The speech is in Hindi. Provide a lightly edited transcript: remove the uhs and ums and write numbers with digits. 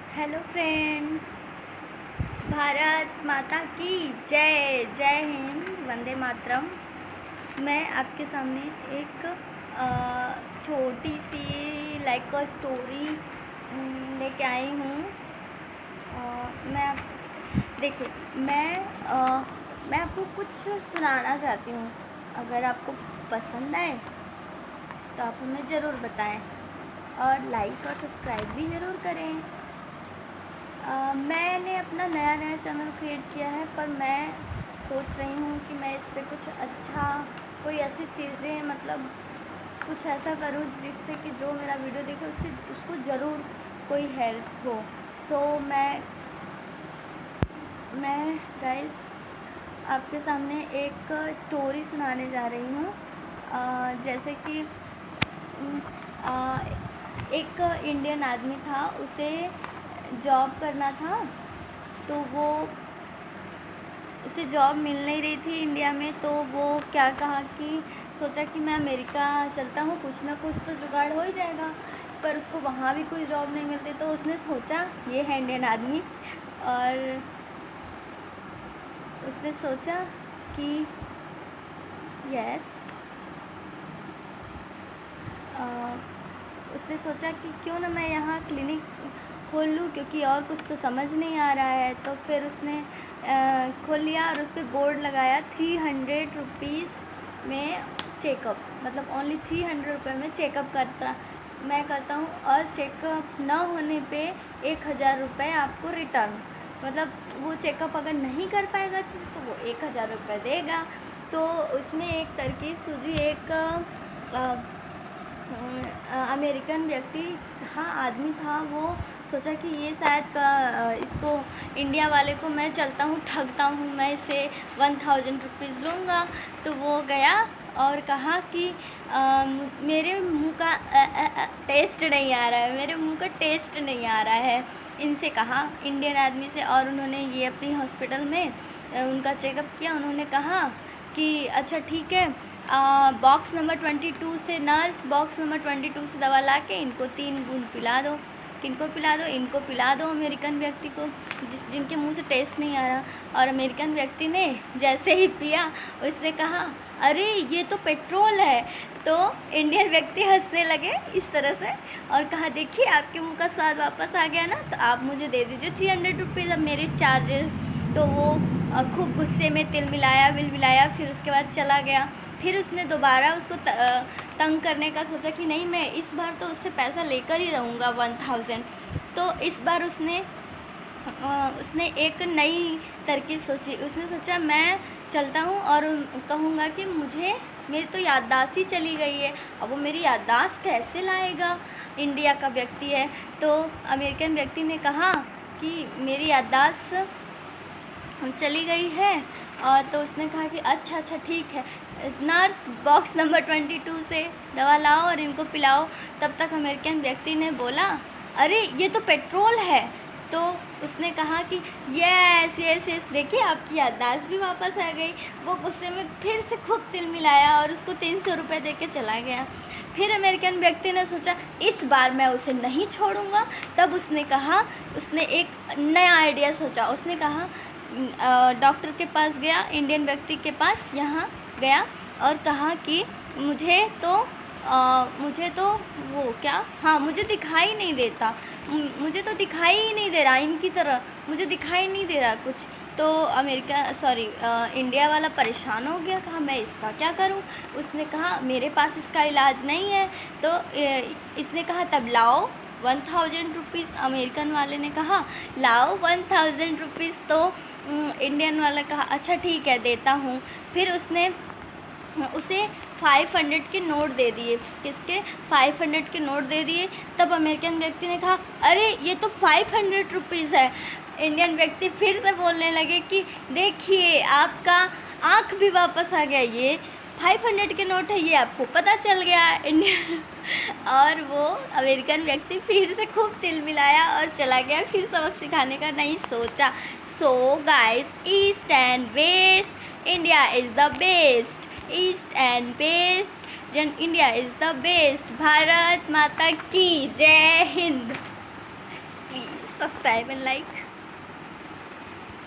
हेलो फ्रेंड्स, भारत माता की जय। जय हिंद, वंदे मातरम। मैं आपके सामने एक छोटी सी लाइक स्टोरी लेके आई हूँ। मैं देखिए, मैं आपको कुछ सुनाना चाहती हूँ। अगर आपको पसंद आए तो आप हमें ज़रूर बताएं और लाइक और सब्सक्राइब भी ज़रूर करें। मैंने अपना नया चैनल क्रिएट किया है, पर मैं सोच रही हूँ कि मैं इस पर कुछ अच्छा, कोई ऐसी चीज़ें मतलब कुछ ऐसा करूँ जिससे कि जो मेरा वीडियो देखे उसको ज़रूर कोई हेल्प हो। सो मैं गाइस आपके सामने एक स्टोरी सुनाने जा रही हूँ। जैसे कि एक इंडियन आदमी था, उसे जॉब करना था, तो उसे जॉब मिल नहीं रही थी इंडिया में। तो वो क्या कहा कि सोचा कि मैं अमेरिका चलता हूँ, कुछ ना कुछ तो जुगाड़ हो ही जाएगा। पर उसको वहाँ भी कोई जॉब नहीं मिलती, तो उसने सोचा, ये है इंडियन आदमी, और उसने सोचा कि यस उसने सोचा कि क्यों ना मैं यहाँ क्लिनिक खोल लूँ, क्योंकि और कुछ तो समझ नहीं आ रहा है। तो फिर उसने खोल लिया और उस पर बोर्ड लगाया 300 रुपीज़ में चेकअप, मतलब ओनली 300 रुपये में चेकअप मैं करता हूँ, और चेकअप ना होने पे 1000 रुपये आपको रिटर्न। मतलब वो चेकअप अगर नहीं कर पाएगा तो वो 1000 रुपये देगा। तो उसमें एक तरकीब सूझी। एक अमेरिकन व्यक्ति आदमी था, वो सोचा कि ये शायद इसको इंडिया वाले को मैं चलता हूँ, ठगता हूँ, मैं इसे 1000 रुपीज़ लूँगा। तो वो गया और कहा कि मेरे मुंह का टेस्ट नहीं आ रहा है, मेरे मुंह का टेस्ट नहीं आ रहा है, इनसे कहा, इंडियन आदमी से। और उन्होंने ये अपनी हॉस्पिटल में उनका चेकअप किया। उन्होंने कहा कि अच्छा ठीक है, बॉक्स नंबर 22 से नर्स बॉक्स नंबर 22 से दवा ला के इनको 3 बूंद पिला दो। किनको पिला दो? इनको पिला दो, अमेरिकन व्यक्ति को, जिनके मुंह से टेस्ट नहीं आ रहा। और अमेरिकन व्यक्ति ने जैसे ही पिया, उसने कहा, अरे ये तो पेट्रोल है। तो इंडियन व्यक्ति हंसने लगे इस तरह से और कहा, देखिए आपके मुंह का स्वाद वापस आ गया ना, तो आप मुझे दे दीजिए 300 रुपीज़, अब मेरे चार्जेस। तो वो खूब गुस्से में तिल मिलाया, फिर उसके बाद चला गया। फिर उसने दोबारा उसको तंग करने का सोचा कि नहीं, मैं इस बार तो उससे पैसा लेकर ही रहूँगा 1000। तो इस बार उसने एक नई तरकीब सोची। उसने सोचा, मैं चलता हूँ और कहूँगा कि मेरी तो याददाश्त ही चली गई है। अब वो मेरी याददाश्त कैसे लाएगा, इंडिया का व्यक्ति है। तो अमेरिकन व्यक्ति ने कहा कि मेरी याददाश्त चली गई है। और तो उसने कहा कि अच्छा ठीक है, नर्स बॉक्स नंबर 22 से दवा लाओ और इनको पिलाओ। तब तक अमेरिकन व्यक्ति ने बोला, अरे ये तो पेट्रोल है। तो उसने कहा कि यस, देखिए आपकी याददाश्त भी वापस आ गई। वो गुस्से में फिर से खूब तिल मिलाया और उसको 300 रुपये दे के चला गया। फिर अमेरिकन व्यक्ति ने सोचा, इस बार मैं उसे नहीं छोड़ूंगा। तब उसने एक नया आइडिया सोचा। उसने कहा, डॉक्टर के पास गया, इंडियन व्यक्ति के पास यहाँ गया और कहा कि मुझे तो वो क्या, मुझे दिखाई नहीं देता, मुझे तो दिखाई ही नहीं दे रहा, इनकी तरह मुझे दिखाई नहीं दे रहा कुछ। तो इंडिया वाला परेशान हो गया, कहा मैं इसका क्या करूं। उसने कहा, मेरे पास इसका इलाज नहीं है। तो इसने कहा, तब लाओ 1000 रुपीज़। अमेरिकन वाले ने कहा, लाओ 1000 रुपीज़। तो इंडियन वाला कहा, अच्छा ठीक है, देता हूँ। फिर उसने उसे 500 के नोट दे दिए। किसके? 500 के नोट दे दिए। तब अमेरिकन व्यक्ति ने कहा, अरे ये तो 500 रुपीज़ है। इंडियन व्यक्ति फिर से बोलने लगे कि देखिए आपका आँख भी वापस आ गया, ये 500 के नोट है, ये आपको पता चल गया इंडियन। और वो अमेरिकन व्यक्ति फिर से खूब तिल मिलाया और चला गया, फिर सबक सिखाने का नहीं सोचा। So guys, east and west, India is the best. East and west, India is the best. भारत माता की जय हिंद। प्लीज़। Subscribe and like.